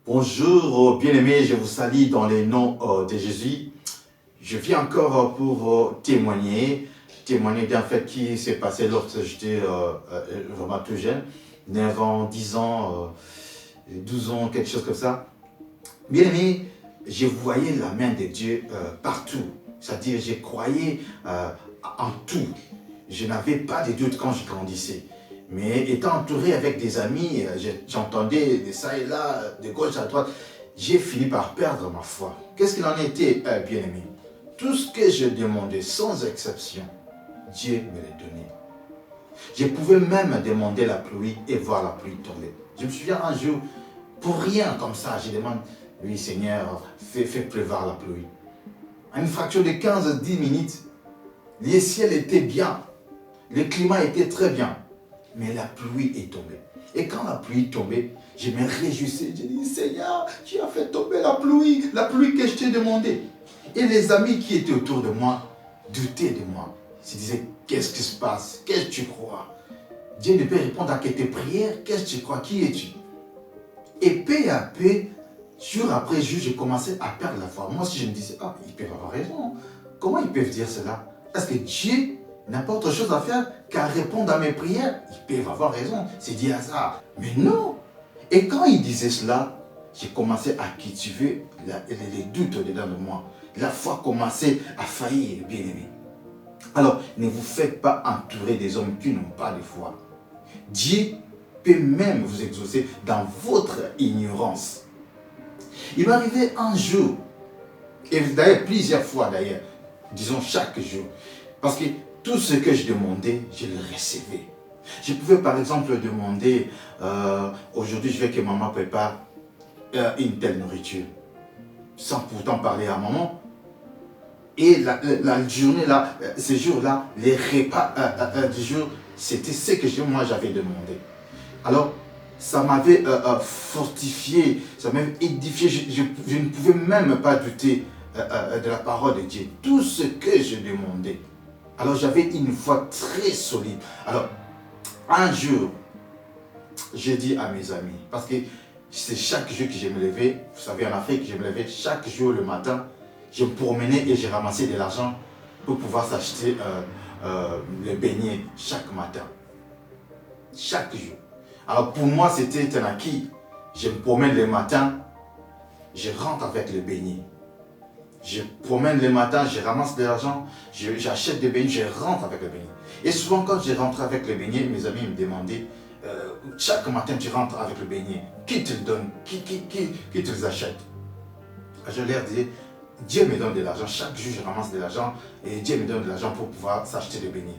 Bonjour, bien-aimés, je vous salue dans le nom de Jésus. Je viens encore pour témoigner d'un fait qui s'est passé lorsque j'étais vraiment tout jeune, 9 ans, 10 ans, 12 ans, quelque chose comme ça. Bien-aimés, je voyais la main de Dieu partout. C'est-à-dire, je croyais en tout. Je n'avais pas de doute quand je grandissais. Mais étant entouré avec des amis, j'entendais de ça et là, de gauche à droite, j'ai fini par perdre ma foi. Qu'est-ce qu'il en était, bien-aimé? Tout ce que je demandais, sans exception, Dieu me l'a donné. Je pouvais même demander la pluie et voir la pluie tomber. Je me souviens un jour, pour rien comme ça, je demande, oui Seigneur, fais pleuvoir la pluie. À une fraction de 15-10 minutes, les ciels étaient bien, le climat était très bien. Mais la pluie est tombée. Et quand la pluie tombait, je me réjouissais. Je dis, Seigneur, tu as fait tomber la pluie que je t'ai demandé. Et les amis qui étaient autour de moi doutaient de moi. Ils se disaient, qu'est-ce qui se passe? Qu'est-ce que tu crois? Dieu ne peut répondre à tes prières. Qu'est-ce que tu crois? Qui es-tu? Et peu à peu, jour après jour, j'ai commencé à perdre la foi. Moi aussi, je me disais, ah, ils peuvent avoir raison. Comment ils peuvent dire cela? Est-ce que Dieu n'a pas autre chose à faire qu'à répondre à mes prières? Ils peuvent avoir raison, c'est dit hasard. Mais non. Et quand il disait cela, j'ai commencé à cultiver les doutes au-dedans de moi. La foi commençait à faillir, bien aimé. Alors, ne vous faites pas entourer des hommes qui n'ont pas de foi. Dieu peut même vous exaucer dans votre ignorance. Il m'est arrivé un jour, et d'ailleurs plusieurs fois d'ailleurs, disons chaque jour, parce que tout ce que je demandais, je le recevais. Je pouvais par exemple demander, aujourd'hui je veux que maman prépare une telle nourriture, sans pourtant parler à maman. Et la journée là, ce jour-là, les repas du jour, c'était ce que moi j'avais demandé. Alors, ça m'avait fortifié, ça m'avait édifié, je ne pouvais même pas douter de la parole de Dieu. Tout ce que je demandais. Alors j'avais une foi très solide. Alors, un jour, j'ai dit à mes amis, parce que c'est chaque jour que je me levais, vous savez en Afrique, je me levais chaque jour le matin, je me promenais et je ramassais de l'argent pour pouvoir s'acheter les beignets chaque matin. Chaque jour. Alors pour moi, c'était un acquis. Je me promène le matin, je rentre avec les beignets. Je promène le matin, je ramasse de l'argent, j'achète des beignets, je rentre avec les beignets. Et souvent quand je rentre avec les beignets, mes amis me demandaient, chaque matin tu rentres avec le beignet, qui te le donne, qui te les achète? Je leur disais, Dieu me donne de l'argent, chaque jour je ramasse de l'argent et Dieu me donne de l'argent pour pouvoir s'acheter des beignets.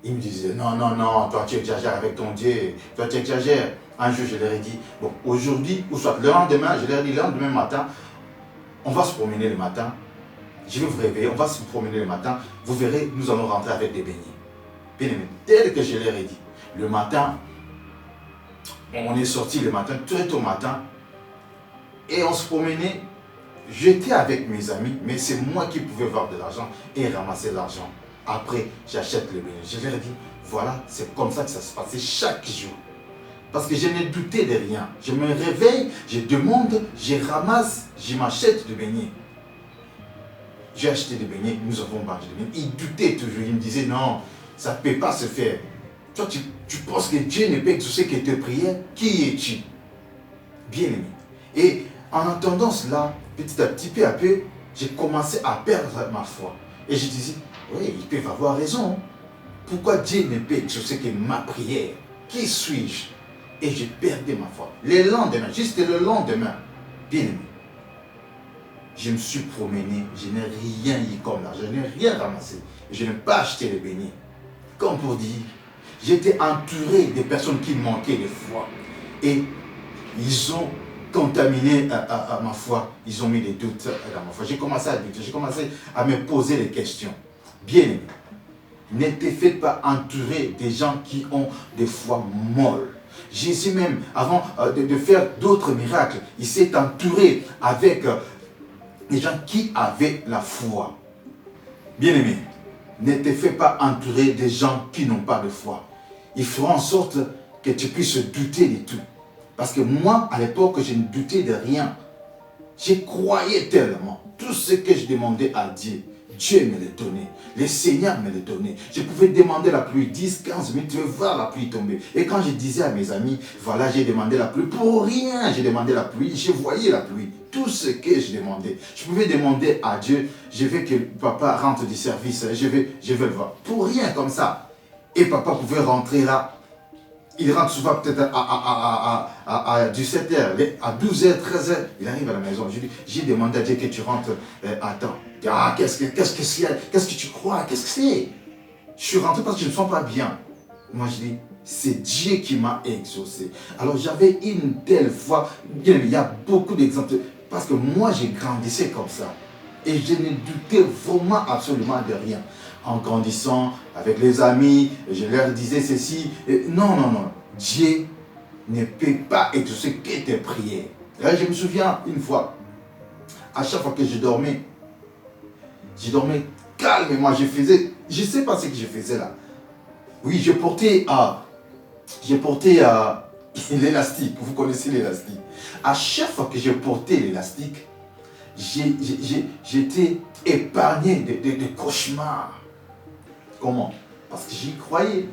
Ils me disaient, non, non, non, toi tu exagères avec ton Dieu, toi tu exagères. Un jour je leur ai dit, bon, aujourd'hui, ou soit le lendemain, je leur ai dit, le lendemain matin, on va se promener le matin, je vais vous réveiller, on va se promener le matin, vous verrez, nous allons rentrer avec des beignets. Bien aimé, tel que je leur ai dit, le matin, on est sorti le matin, très tôt matin, et on se promenait, j'étais avec mes amis, mais c'est moi qui pouvais voir de l'argent et ramasser l'argent. Après, j'achète les beignets. Je leur ai dit, voilà, c'est comme ça que ça se passait chaque jour. Parce que je n'ai douté de rien. Je me réveille, je demande, je ramasse, je m'achète des beignets. J'ai acheté des beignets, nous avons mangé des beignets. Ils doutaient toujours, ils me disaient non, ça ne peut pas se faire. Toi, tu penses que Dieu ne peut exaucer que tes prières? Qui es-tu? Bien aimé. Et en entendant cela, petit à petit, peu à peu, j'ai commencé à perdre ma foi. Et je disais, oui, ils peuvent avoir raison. Pourquoi Dieu ne peut exaucer que ma prière? Qui suis-je? Et j'ai perdu ma foi. Le lendemain, juste le lendemain, bien aimé, je me suis promené, je n'ai rien eu comme l'argent, je n'ai rien ramassé. Je n'ai pas acheté les beignets. Comme pour dire, j'étais entouré de personnes qui manquaient de foi. Et ils ont contaminé ma foi, ils ont mis des doutes dans ma foi. J'ai commencé à douter, j'ai commencé à me poser des questions. Bien aimé, ne te faites pas entourer des gens qui ont des foi molles. Jésus même, avant de faire d'autres miracles, il s'est entouré avec des gens qui avaient la foi. Bien-aimé, ne te fais pas entourer des gens qui n'ont pas de foi. Ils feront en sorte que tu puisses douter de tout. Parce que moi, à l'époque, je ne doutais de rien. Je croyais tellement. Tout ce que je demandais à Dieu, Dieu me le donnait. Le Seigneur me le donnait. Je pouvais demander la pluie 10, 15 minutes, je vais voir la pluie tomber. Et quand je disais à mes amis, voilà, j'ai demandé la pluie, pour rien, j'ai demandé la pluie, je voyais la pluie. Tout ce que je demandais. Je pouvais demander à Dieu, je veux que papa rentre du service, je veux le voir. Pour rien comme ça. Et papa pouvait rentrer là. Il rentre souvent peut-être à 17h, à 12h, 13h, il arrive à la maison. J'ai demandé à Dieu que tu rentres à temps. Ah, qu'est-ce que tu crois? Qu'est-ce que c'est? Je suis rentré parce que je ne me sens pas bien. Moi, je dis, c'est Dieu qui m'a exaucé. Alors, j'avais une telle foi. Bien, il y a beaucoup d'exemples. Parce que moi, j'ai grandissé comme ça. Et je ne doutais vraiment absolument de rien. En grandissant avec les amis, je leur disais ceci. Non. Dieu ne peut pas exaucer que tes prières. Et je me souviens une fois, à chaque fois que je dormais calmement. Je ne sais pas ce que je faisais là. Oui, je portais l'élastique. Vous connaissez l'élastique. À chaque fois que je portais l'élastique, j'étais épargné de cauchemars. Comment? Parce que j'y croyais.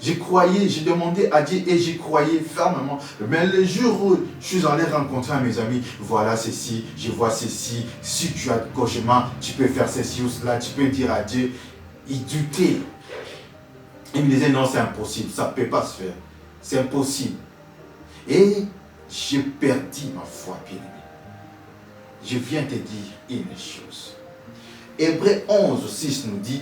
Je demandais à Dieu et j'y croyais fermement. Mais le jour où je suis allé rencontrer mes amis, voilà ceci, je vois ceci, si tu as de cauchemar, tu peux faire ceci ou cela, tu peux dire à Dieu. Il doutait. Il me disait non, c'est impossible, ça ne peut pas se faire. C'est impossible. Et j'ai perdu ma foi, bien-aimé. Je viens te dire une chose. Hébreux 11, 6 nous dit,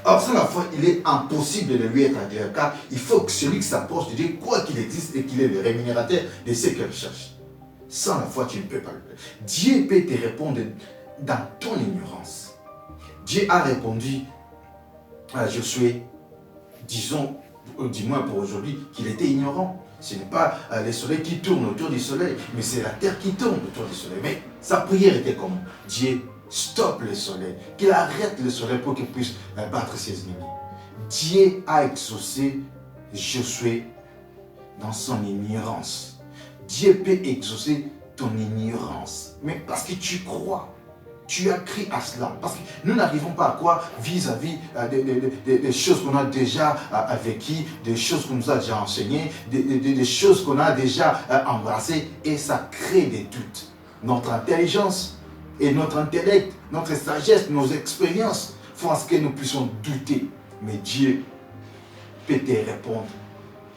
or sans la foi, il est impossible de lui être agréable, car il faut que celui qui s'approche de Dieu, quoi qu'il existe et qu'il est le rémunérateur de ce qu'il cherche. Sans la foi, tu ne peux pas le faire. Dieu peut te répondre dans ton ignorance. Dieu a répondu à Josué, disons, du moins pour aujourd'hui, qu'il était ignorant. Ce n'est pas le soleil qui tourne autour du soleil, mais c'est la terre qui tourne autour du soleil. Mais sa prière était comment? Dieu, stoppe le soleil, qu'il arrête le soleil pour qu'il puisse battre ses ennemis. Dieu a exaucé Josué dans son ignorance. Dieu peut exaucer ton ignorance, mais parce que tu crois. Tu as cru à cela. Parce que nous n'arrivons pas à croire vis-à-vis des choses qu'on a déjà vécues, des choses qu'on nous a déjà enseignées, des choses qu'on a déjà embrassées, et ça crée des doutes. Notre intelligence et notre intellect, notre sagesse, nos expériences font à ce que nous puissions douter. Mais Dieu peut te répondre.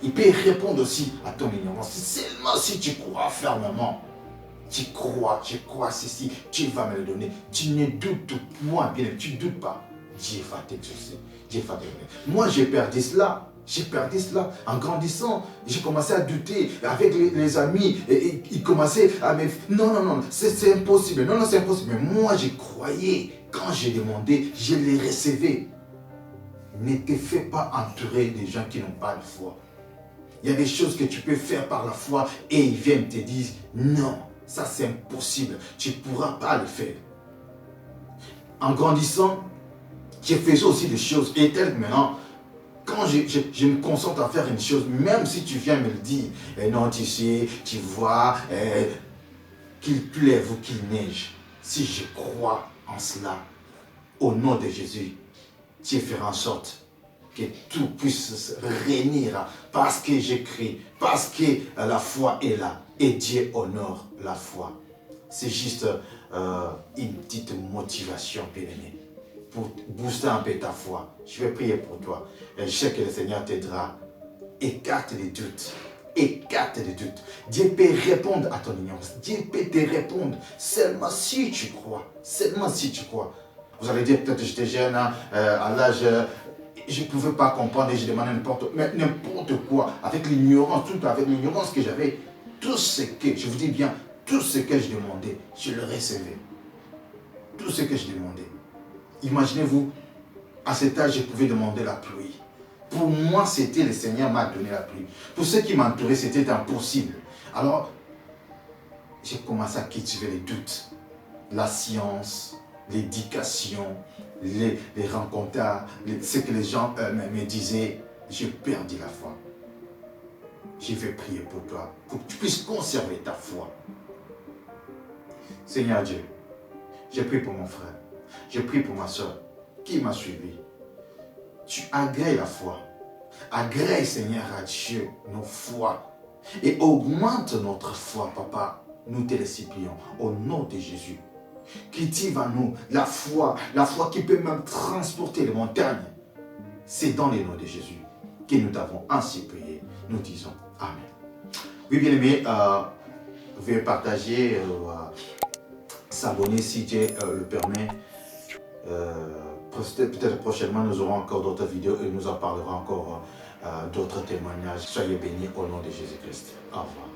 Il peut répondre aussi à ton ignorance. Seulement si tu crois fermement. Tu crois ceci, Dieu va me le donner. Tu ne doutes point, bien, tu ne doutes pas. Dieu va t'exaucer. Dieu va te donner. Moi, j'ai perdu cela. En grandissant, j'ai commencé à douter avec les amis. Et ils commençaient à me dire, non, c'est impossible. Non, c'est impossible. Mais moi, je croyais. Quand j'ai demandé, je les recevais. Ne te fais pas entourer des gens qui n'ont pas de foi. Il y a des choses que tu peux faire par la foi et ils viennent te dire, non. Ça, c'est impossible. Tu ne pourras pas le faire. En grandissant, je faisais aussi des choses. Et tel que maintenant, quand je me concentre à faire une chose, même si tu viens me le dire, non, tu sais, tu vois, qu'il pleuve ou qu'il neige, si je crois en cela, au nom de Jésus, tu feras en sorte que tout puisse réunir parce que j'écris, parce que la foi est là. Et Dieu honore la foi. C'est juste une petite motivation, bien-aimé, pour booster un peu ta foi. Je vais prier pour toi. Et je sais que le Seigneur t'aidera. Écarte les doutes. Écarte les doutes. Dieu peut répondre à ton ignorance. Dieu peut te répondre seulement si tu crois. Seulement si tu crois. Vous allez dire, peut-être que j'étais jeune, à l'âge... je ne pouvais pas comprendre et je demandais n'importe quoi. Avec l'ignorance, tout avec l'ignorance que j'avais. Tout ce que, je vous dis bien, tout ce que je demandais, je le recevais. Tout ce que je demandais. Imaginez-vous, à cet âge, je pouvais demander la pluie. Pour moi, c'était le Seigneur m'a donné la pluie. Pour ceux qui m'entouraient, c'était impossible. Alors, j'ai commencé à cultiver les doutes. La science, l'éducation, les rencontres, ce que les gens me disaient, j'ai perdu la foi. Je vais prier pour toi, pour que tu puisses conserver ta foi. Seigneur Dieu, je prie pour mon frère, je prie pour ma soeur qui m'a suivi. Tu agrées la foi. Agrée, Seigneur, à Dieu, nos foi. Et augmente notre foi, Papa. Nous te le supplions, au nom de Jésus. Cultive en nous la foi qui peut même transporter les montagnes. C'est dans le nom de Jésus que nous t'avons ainsi prié. Nous disons Amen. Oui, bien aimé, veuillez partager, s'abonner si Dieu le permet. Peut-être prochainement, nous aurons encore d'autres vidéos et nous en parlerons encore d'autres témoignages. Soyez bénis au nom de Jésus-Christ. Au revoir.